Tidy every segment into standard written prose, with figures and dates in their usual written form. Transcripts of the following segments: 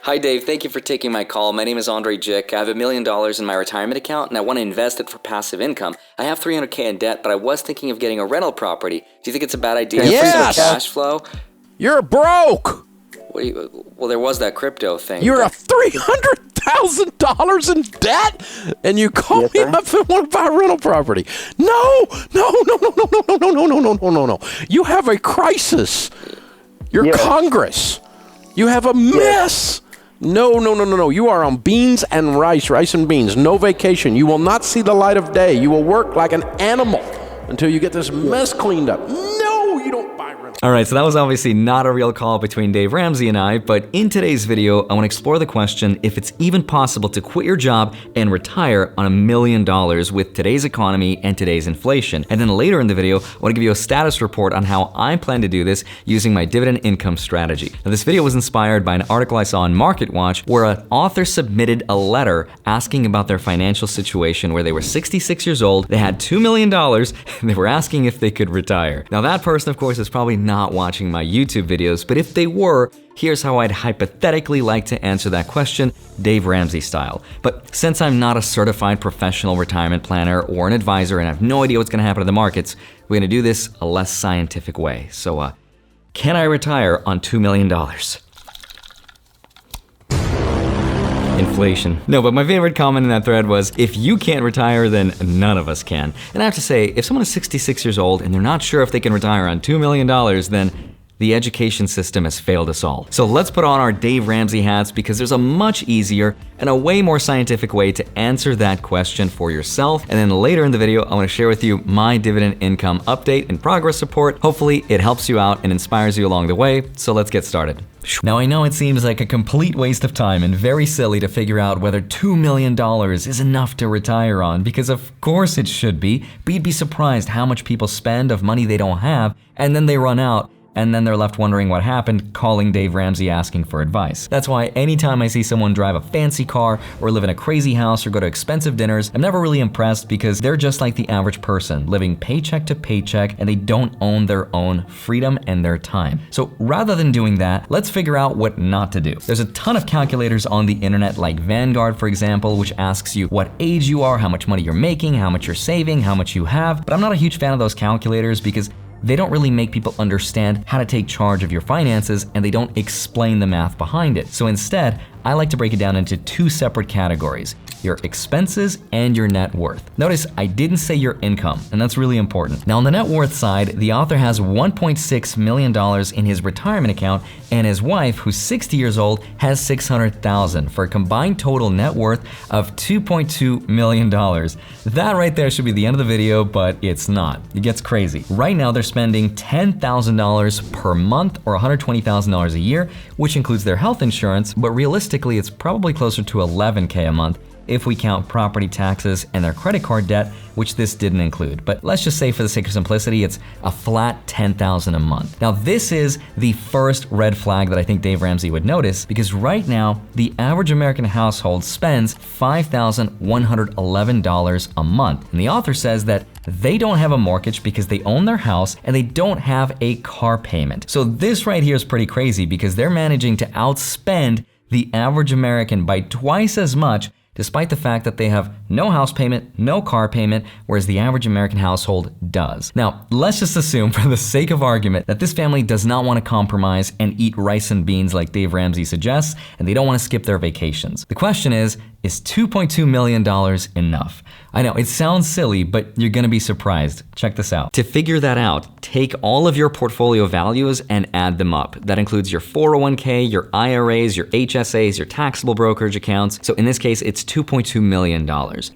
Hi Dave, thank you for taking my call. My name is Andrei Jikh. I have $1 million in my retirement account and I want to invest it for passive income. I have $300K in debt, but I was thinking of getting a rental property. Do you think it's a bad idea for some cash flow? You're broke! Well, there was that crypto thing. You're a $300,000 in debt, and you call me up and want to buy a rental property. No. You have a crisis. You're Congress. You have a mess. No. You are on beans and rice and beans. No vacation. You will not see the light of day. You will work like an animal until you get this mess cleaned up. No, you don't buy rental. All right, so that was obviously not a real call between Dave Ramsey and I, but in today's video, I want to explore the question if it's even possible to quit your job and retire on $1 million with today's economy and today's inflation. And then later in the video, I want to give you a status report on how I plan to do this using my dividend income strategy. Now, this video was inspired by an article I saw on MarketWatch where an author submitted a letter asking about their financial situation where they were 66 years old, they had $2 million, and they were asking if they could retire. Now, that person, of course, is probably not watching my YouTube videos, but if they were, here's how I'd hypothetically like to answer that question, Dave Ramsey style. But since I'm not a certified professional retirement planner or an advisor and I have no idea what's gonna happen to the markets, we're gonna do this a less scientific way. So, can I retire on $2 million? Inflation. No, but my favorite comment in that thread was, if you can't retire, then none of us can. And I have to say, if someone is 66 years old and they're not sure if they can retire on $2 million, then the education system has failed us all. So let's put on our Dave Ramsey hats because there's a much easier and a way more scientific way to answer that question for yourself. And then later in the video, I want to share with you my dividend income update and progress report. Hopefully it helps you out and inspires you along the way. So let's get started. Now, I know it seems like a complete waste of time and very silly to figure out whether $2 million is enough to retire on, because of course it should be, but you'd be surprised how much people spend of money they don't have, and then they run out, and then they're left wondering what happened, calling Dave Ramsey asking for advice. That's why anytime I see someone drive a fancy car or live in a crazy house or go to expensive dinners, I'm never really impressed because they're just like the average person, living paycheck to paycheck, and they don't own their own freedom and their time. So rather than doing that, let's figure out what not to do. There's a ton of calculators on the internet like Vanguard, for example, which asks you what age you are, how much money you're making, how much you're saving, how much you have, but I'm not a huge fan of those calculators because they don't really make people understand how to take charge of your finances, and they don't explain the math behind it. So instead, I like to break it down into two separate categories: your expenses and your net worth. Notice I didn't say your income, and that's really important. Now on the net worth side, the author has $1.6 million in his retirement account, and his wife, who's 60 years old, has $600,000 for a combined total net worth of $2.2 million. That right there should be the end of the video, but it's not. It gets crazy. Right now they're spending $10,000 per month or $120,000 a year, which includes their health insurance, but realistically it's probably closer to $11K a month if we count property taxes and their credit card debt, which this didn't include. But let's just say for the sake of simplicity, it's a flat $10,000 a month. Now this is the first red flag that I think Dave Ramsey would notice, because right now, the average American household spends $5,111 a month. And the author says that they don't have a mortgage because they own their house and they don't have a car payment. So this right here is pretty crazy because they're managing to outspend the average American by twice as much, despite the fact that they have no house payment, no car payment, whereas the average American household does. Now, let's just assume for the sake of argument that this family does not want to compromise and eat rice and beans like Dave Ramsey suggests, and they don't want to skip their vacations. The question is $2.2 million enough? I know, it sounds silly, but you're gonna be surprised. Check this out. To figure that out, take all of your portfolio values and add them up. That includes your 401k, your IRAs, your HSAs, your taxable brokerage accounts. So in this case, it's $2.2 million.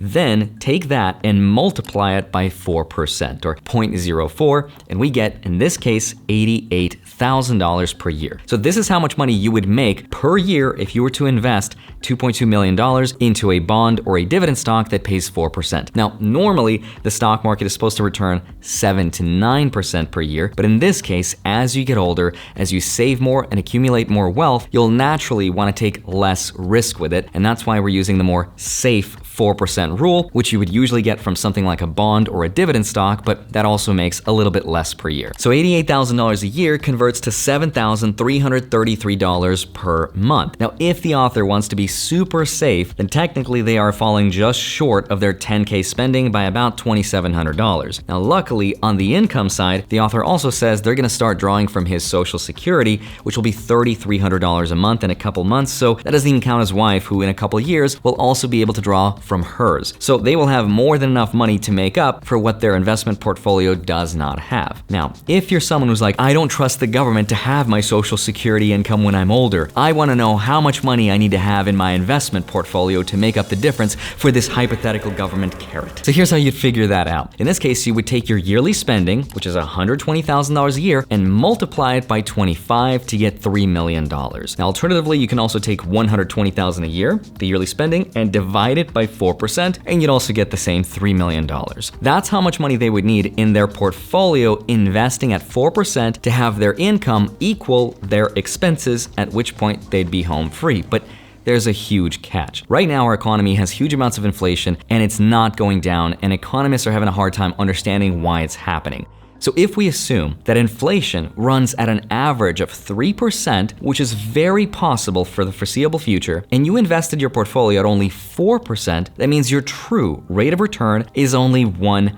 Then take that and multiply it by 4% or 0.04, and we get, in this case, $88,000 per year. So this is how much money you would make per year if you were to invest $2.2 million into a bond or a dividend stock that pays 4%. Now, normally the stock market is supposed to return 7 to 9% per year, but in this case, as you get older, as you save more and accumulate more wealth, you'll naturally want to take less risk with it, and that's why we're using the more safe 4% rule, which you would usually get from something like a bond or a dividend stock, but that also makes a little bit less per year. So $88,000 a year converts to $7,333 per month. Now, if the author wants to be super safe, then technically they are falling just short of their $10K spending by about $2,700. Now, luckily, on the income side, the author also says they're going to start drawing from his Social Security, which will be $3,300 a month in a couple months, so that doesn't even count his wife, who in a couple years will also be able to draw from hers. So they will have more than enough money to make up for what their investment portfolio does not have. Now, if you're someone who's like, I don't trust the government to have my Social Security income when I'm older, I want to know how much money I need to have in my investment portfolio to make up the difference for this hypothetical government carrot. So here's how you'd figure that out. In this case, you would take your yearly spending, which is $120,000 a year, and multiply it by 25 to get $3 million. Now, alternatively, you can also take $120,000 a year, the yearly spending, and divide it by 4%, and you'd also get the same $3 million. That's how much money they would need in their portfolio investing at 4% to have their income equal their expenses, at which point they'd be home free. But there's a huge catch. Right now, our economy has huge amounts of inflation, and it's not going down, and economists are having a hard time understanding why it's happening. So if we assume that inflation runs at an average of 3%, which is very possible for the foreseeable future, and you invested your portfolio at only 4%, that means your true rate of return is only 1%.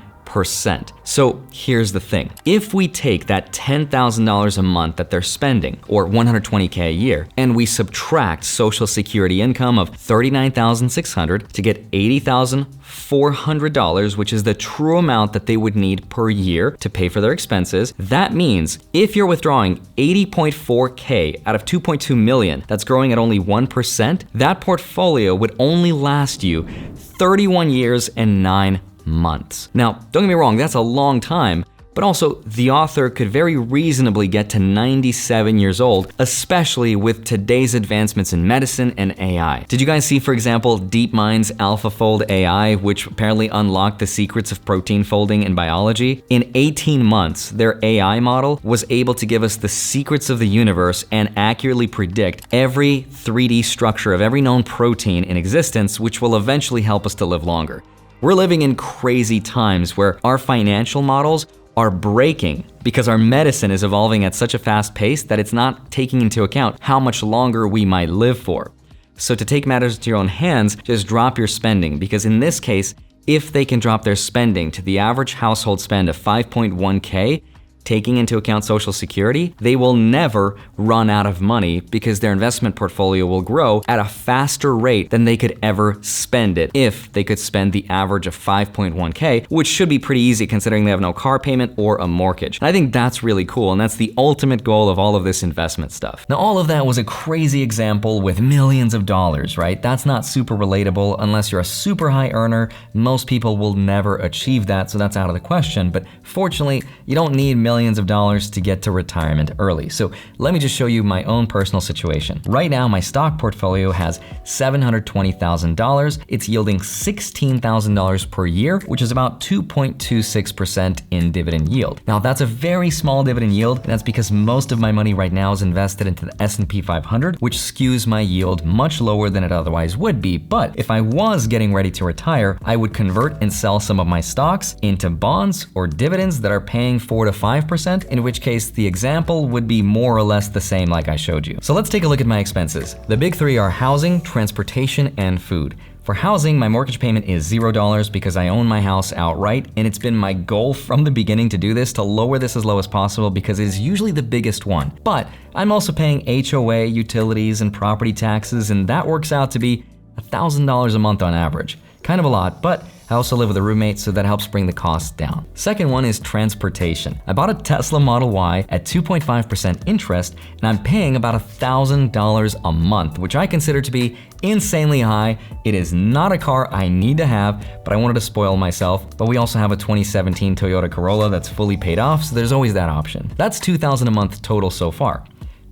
So here's the thing. If we take that $10,000 a month that they're spending, or $120K a year, and we subtract Social Security income of $39,600 to get $80,400, which is the true amount that they would need per year to pay for their expenses, that means if you're withdrawing $80.4K out of $2.2 million, that's growing at only 1%, that portfolio would only last you 31 years and 9 months. Now, don't get me wrong, that's a long time, but also the author could very reasonably get to 97 years old, especially with today's advancements in medicine and AI. Did you guys see, for example, DeepMind's AlphaFold AI, which apparently unlocked the secrets of protein folding in biology? In 18 months, their AI model was able to give us the secrets of the universe and accurately predict every 3D structure of every known protein in existence, which will eventually help us to live longer. We're living in crazy times where our financial models are breaking because our medicine is evolving at such a fast pace that it's not taking into account how much longer we might live for. So to take matters into your own hands, just drop your spending, because in this case, if they can drop their spending to the average household spend of 5.1K, taking into account Social Security, they will never run out of money because their investment portfolio will grow at a faster rate than they could ever spend it if they could spend the average of 5.1K, which should be pretty easy considering they have no car payment or a mortgage. And I think that's really cool, and that's the ultimate goal of all of this investment stuff. Now, all of that was a crazy example with millions of dollars, right? That's not super relatable unless you're a super high earner. Most people will never achieve that, so that's out of the question. But fortunately, you don't need millions of dollars to get to retirement early. So let me just show you my own personal situation. Right now, my stock portfolio has $720,000. It's yielding $16,000 per year, which is about 2.26% in dividend yield. Now, that's a very small dividend yield, and that's because most of my money right now is invested into the S&P 500, which skews my yield much lower than it otherwise would be. But if I was getting ready to retire, I would convert and sell some of my stocks into bonds or dividends that are paying 4 to 5%, in which case the example would be more or less the same like I showed you. So let's take a look at my expenses. The big three are housing, transportation, and food. For housing, my mortgage payment is $0 because I own my house outright, and it's been my goal from the beginning to do this, to lower this as low as possible because it is usually the biggest one. But I'm also paying HOA, utilities, and property taxes, and that works out to be $1,000 a month on average. Kind of a lot, but I also live with a roommate, so that helps bring the costs down. Second one is transportation. I bought a Tesla Model Y at 2.5% interest, and I'm paying about $1,000 a month, which I consider to be insanely high. It is not a car I need to have, but I wanted to spoil myself. But we also have a 2017 Toyota Corolla that's fully paid off, so there's always that option. That's $2,000 a month total so far.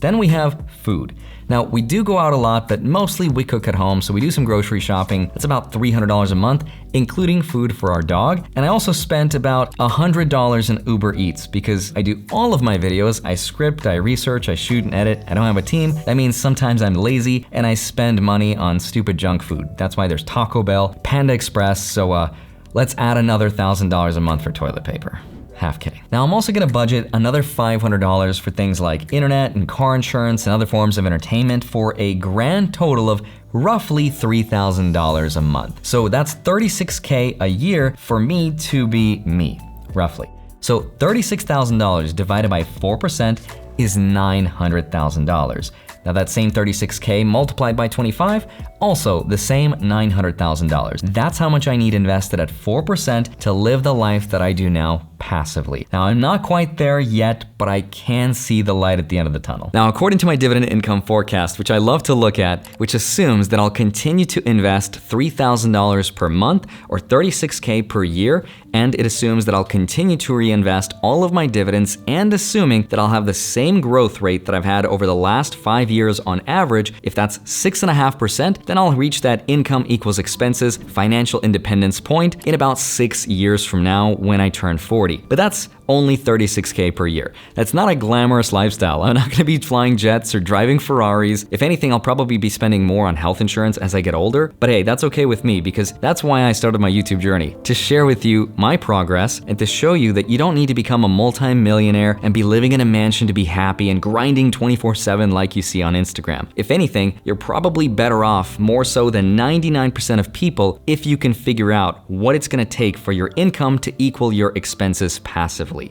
Then we have food. Now, we do go out a lot, but mostly we cook at home, so we do some grocery shopping. That's about $300 a month, including food for our dog. And I also spent about $100 in Uber Eats because I do all of my videos. I script, I research, I shoot and edit. I don't have a team. That means sometimes I'm lazy and I spend money on stupid junk food. That's why there's Taco Bell, Panda Express, so let's add another $1,000 a month for toilet paper. Half kidding. Now I'm also gonna budget another $500 for things like internet and car insurance and other forms of entertainment for a grand total of roughly $3,000 a month. So that's $36K a year for me to be me, roughly. So $36,000 divided by 4% is $900,000. Now that same $36K multiplied by 25, also the same $900,000. That's how much I need invested at 4% to live the life that I do now passively. Now I'm not quite there yet, but I can see the light at the end of the tunnel. Now according to my dividend income forecast, which I love to look at, which assumes that I'll continue to invest $3,000 per month or $36K per year, and it assumes that I'll continue to reinvest all of my dividends, and assuming that I'll have the same growth rate that I've had over the last 5 years on average, if that's 6.5%, then I'll reach that income equals expenses financial independence point in about 6 years from now when I turn 40. But that's only $36K per year. That's not a glamorous lifestyle. I'm not gonna be flying jets or driving Ferraris. If anything, I'll probably be spending more on health insurance as I get older. But hey, that's okay with me because that's why I started my YouTube journey, to share with you my progress and to show you that you don't need to become a multi-millionaire and be living in a mansion to be happy and grinding 24/7 like you see on Instagram. If anything, you're probably better off more so than 99% of people if you can figure out what it's gonna take for your income to equal your expenses passively.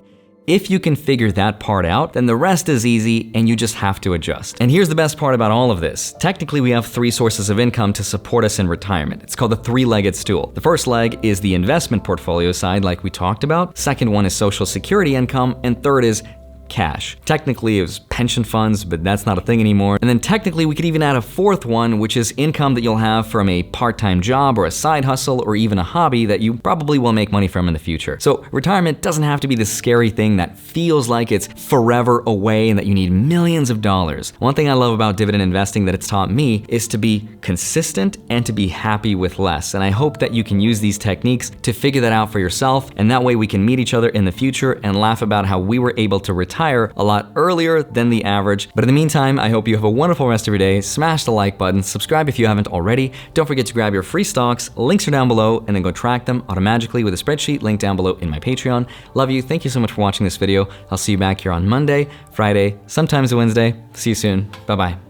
If you can figure that part out, then the rest is easy and you just have to adjust. And here's the best part about all of this. Technically, we have 3 sources of income to support us in retirement. It's called the 3-legged stool. The first leg is the investment portfolio side like we talked about. Second one is Social Security income. And third is cash. Technically, it was pension funds, but that's not a thing anymore. And then technically, we could even add a 4th one, which is income that you'll have from a part-time job or a side hustle or even a hobby that you probably will make money from in the future. So retirement doesn't have to be this scary thing that feels like it's forever away and that you need millions of dollars. One thing I love about dividend investing that it's taught me is to be consistent and to be happy with less. And I hope that you can use these techniques to figure that out for yourself, and that way we can meet each other in the future and laugh about how we were able to retire a lot earlier than the average. But in the meantime, I hope you have a wonderful rest of your day. Smash the like button, subscribe if you haven't already. Don't forget to grab your free stocks, links are down below, and then go track them automatically with a spreadsheet linked down below in my Patreon. Love you, thank you so much for watching this video. I'll see you back here on Monday, Friday, sometimes Wednesday. See you soon, bye-bye.